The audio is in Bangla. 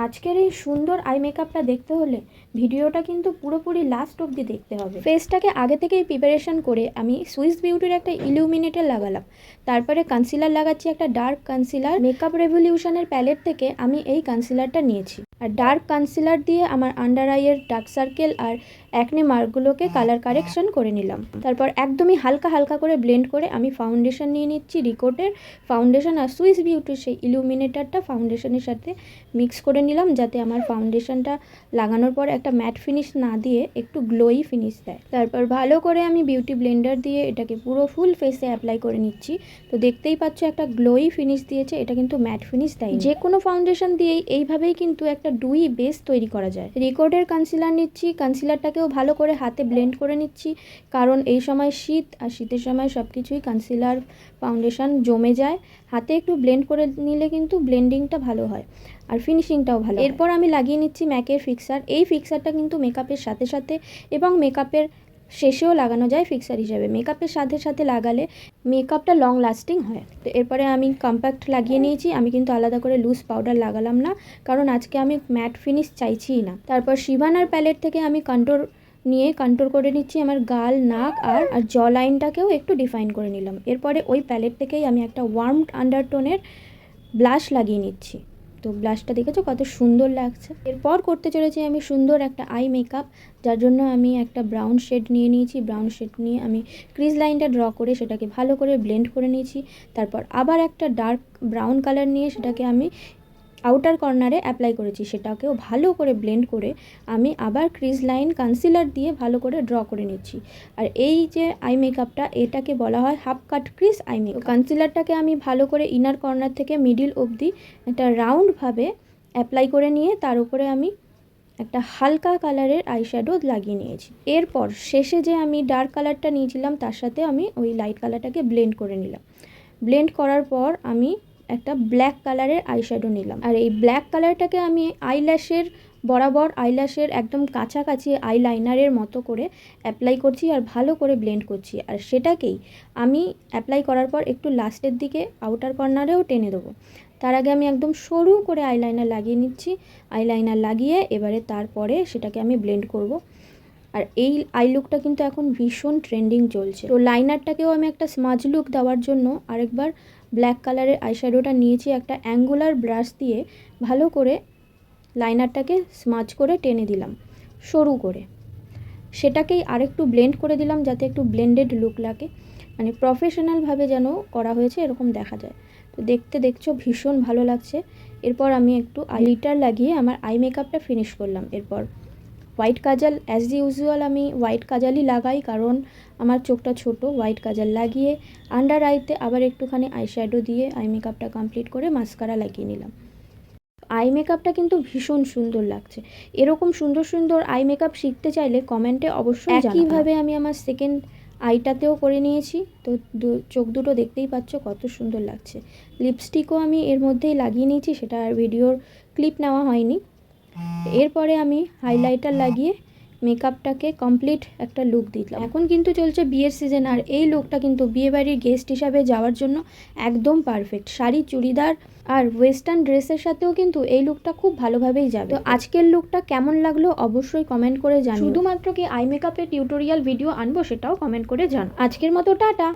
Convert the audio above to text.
আজকের এই সুন্দর আই মেকআপটা দেখতে হলে ভিডিওটা কিন্তু পুরোপুরি লাস্ট অবধি দেখতে হবে। ফেসটাকে আগে থেকেই প্রিপারেশন করে আমি সুইস বিউটির একটা ইলুমিনেটর লাগালাম, তারপরে কনসিলার লাগাচ্ছি, একটা ডার্ক কনসিলার মেকআপ রেভলিউশনের প্যালেট থেকে আমি এই কনসিলারটা নিয়েছি। আর ডার্ক কনসিলার দিয়ে আমার আন্ডার আইয়ের ডার্ক সার্কেল আর অ্যাকনে মার্কগুলোকে কালার কারেকশন করে নিলাম। তারপর একদমই হালকা হালকা করে ব্লেন্ড করে আমি ফাউন্ডেশন নিয়ে নিচ্ছি, রিকোটের ফাউন্ডেশন আর সুইস বিউটির সেই ইলুমিনেটরটা ফাউন্ডেশনের সাথে মিক্স করে নিলাম, যাতে আমার ফাউন্ডেশনটা লাগানোর পর একটা ম্যাট ফিনিশ না দিয়ে একটু গ্লোই ফিনিশ দেয়। তারপর ভালো করে আমি বিউটি ব্লেন্ডার দিয়ে এটাকে পুরো ফুল ফেসে অ্যাপ্লাই করে নিচ্ছি। তো দেখতেই পাচ্ছ একটা গ্লোই ফিনিশ দিয়েছে, এটা কিন্তু ম্যাট ফিনিশ দেয়। যে কোনো ফাউন্ডেশন দিয়েই এইভাবেই কিন্তু একটা ডুই বেস তৈরি করা যায়। রিকোডের কনসিলার নিচ্ছি, কনসিলারটাকেও ভালো করে হাতে ব্লেন্ড করে নিচ্ছি, কারণ এই সময় শীত, আর শীতের সময় সব কিছুই কনসিলার ফাউন্ডেশন জমে যায়। হাতে একটু ব্লেন্ড করে নিলে কিন্তু ব্লেন্ডিংটা ভালো হয় আর ফিনিশিংটাও ভালো। এরপর আমি লাগিয়ে নিচ্ছি ম্যাকের ফিক্সার। এই ফিক্সারটা কিন্তু মেকআপের সাথে সাথে এবং মেকআপের শেষেও লাগানো যায় ফিক্সার হিসাবে। মেকআপের সাথে সাথে লাগালে মেকআপটা লং লাস্টিং হয়। তো এরপরে আমি কম্প্যাক্ট লাগিয়ে নিয়েছি। আমি কিন্তু আলাদা করে লুজ পাউডার লাগালাম না, কারণ আজকে আমি ম্যাট ফিনিশ চাইছিই না। তারপর শিবানার প্যালেট থেকে আমি কন্ট্রোর করে নিচ্ছি আমার গাল, নাক আর জ লাইনটাকেও একটু ডিফাইন করে নিলাম। এরপরে ওই প্যালেট থেকেই আমি একটা ওয়ার্ম আন্ডারটোনের ব্লাশ লাগিয়ে নিচ্ছি। তো ব্লাশটা দেখেছো কত সুন্দর লাগছে। এরপর করতে চলেছি আমি সুন্দর একটা আই মেকআপ, যার জন্য আমি একটা ব্রাউন শেড নিয়ে নিয়েছি। ব্রাউন শেড নিয়ে আমি ক্রিজ লাইনটা ড্র করে সেটাকে ভালো করে ব্লেন্ড করে নিয়েছি। তারপর আবার একটা ডার্ক ব্রাউন কালার নিয়ে সেটাকে আমি আউটার কর্নারে অ্যাপ্লাই করেছি, সেটাকেও ভালো করে ব্লেন্ড করে আমি আবার ক্রিজ লাইন কনসিলার দিয়ে ভালো করে ড্র করে নিচ্ছি। আর এই যে আই মেকআপটা, এটাকে বলা হয় half cut crease eye makeup. কনসিলারটাকে আমি ভালো করে ইনার কর্নার থেকে মিডিল অবধি একটা রাউন্ডভাবে অ্যাপ্লাই করে নিয়ে তার উপরে আমি একটা হালকা কালারের আইশ্যাডো লাগিয়ে নিয়েছি। এরপর শেষে যে আমি ডার্ক কালারটা নিয়েছিলাম তার সাথে আমি ওই লাইট কালারটাকে ব্লেন্ড করে নিলাম। ব্লেন্ড করার পর আমি একটা ব্ল্যাক কালারের আইশ্যাডো নিলাম। আর এই ব্ল্যাক কালারটাকে আমি আইল্যাশের বরাবর, আইল্যাশের একদম কাছাকাছি আইলাইনারের মতো করে অ্যাপ্লাই করছি আর ভালো করে ব্লেন্ড করছি। আর সেটাকেই আমি অ্যাপ্লাই করার পর একটু লাস্টের দিকে আউটার কর্নারেও টেনে দেবো। তার আগে আমি একদম সরু করে আইলাইনার লাগিয়ে নিচ্ছি। আইলাইনার লাগিয়ে এবারে তারপরে সেটাকে আমি ব্লেন্ড করব। আর এই আই লুকটা কিন্তু এখন ভীষণ ট্রেন্ডিং চলছে। তো লাইনারটাকেও আমি একটা স্মাজ লুক দেওয়ার জন্য আরেকবার ব্ল্যাক কালারের আইশ্যাডোটা নিয়েছি। একটা অ্যাঙ্গুলার ব্রাশ দিয়ে ভালো করে লাইনারটাকে স্মাজ করে টেনে দিলাম সরু করে। সেটাকেই আরেকটু ব্লেন্ড করে দিলাম যাতে একটু ব্লেন্ডেড লুক লাগে, মানে প্রফেশনালভাবে যেন করা হয়েছে এরকম দেখা যায়। তো দেখছো ভীষণ ভালো লাগছে। এরপর আমি একটু আইলিটার লাগিয়ে আমার আই মেকআপটা ফিনিশ করলাম। এরপর হোয়াইট কাজল, অ্যাজ ইউজুয়াল আমি হোয়াইট কাজলই লাগাই, কারণ আমার চোখটা ছোট। হোয়াইট কাজল লাগিয়ে আন্ডার আইতে আবার একটুখানি আইশ্যাডো দিয়ে আই মেকআপটা কমপ্লিট করে মাস্কারা লাগিয়ে নিলাম। আই মেকআপটা কিন্তু ভীষণ সুন্দর লাগছে। এরকম সুন্দর সুন্দর আই মেকআপ শিখতে চাইলে কমেন্টে অবশ্যই জানাও। একইভাবে আমি আমার সেকেন্ড আইটাতেও করে নিয়েছি। তো চোখ দুটো দেখতেই পাচ্ছ কত সুন্দর লাগছে। লিপস্টিকও আমি এর মধ্যেই লাগিয়ে নিয়েছি, সেটা আর ভিডিওর ক্লিপ নেওয়া হয়নি। এরপরে আমি হাইলাইটার লাগিয়ে মেকআপটাকে কমপ্লিট একটা লুক দিলাম। এখন কিন্তু চলছে বিয়ের সিজন, আর এই লুকটা কিন্তু বিয়েবাড়ির গেস্ট হিসাবে যাওয়ার জন্য একদম পারফেক্ট। শাড়ি, চুড়িদার আর ওয়েস্টার্ন ড্রেসের সাথেও কিন্তু এই লুকটা খুব ভালোভাবেই যাবে। তো আজকের লুকটা কেমন লাগলো অবশ্যই কমেন্ট করে জানাও। শুধুমাত্র কি আই মেকআপের টিউটোরিয়াল ভিডিও আনবো সেটাও কমেন্ট করে জানাও। আজকের মতো টাটা।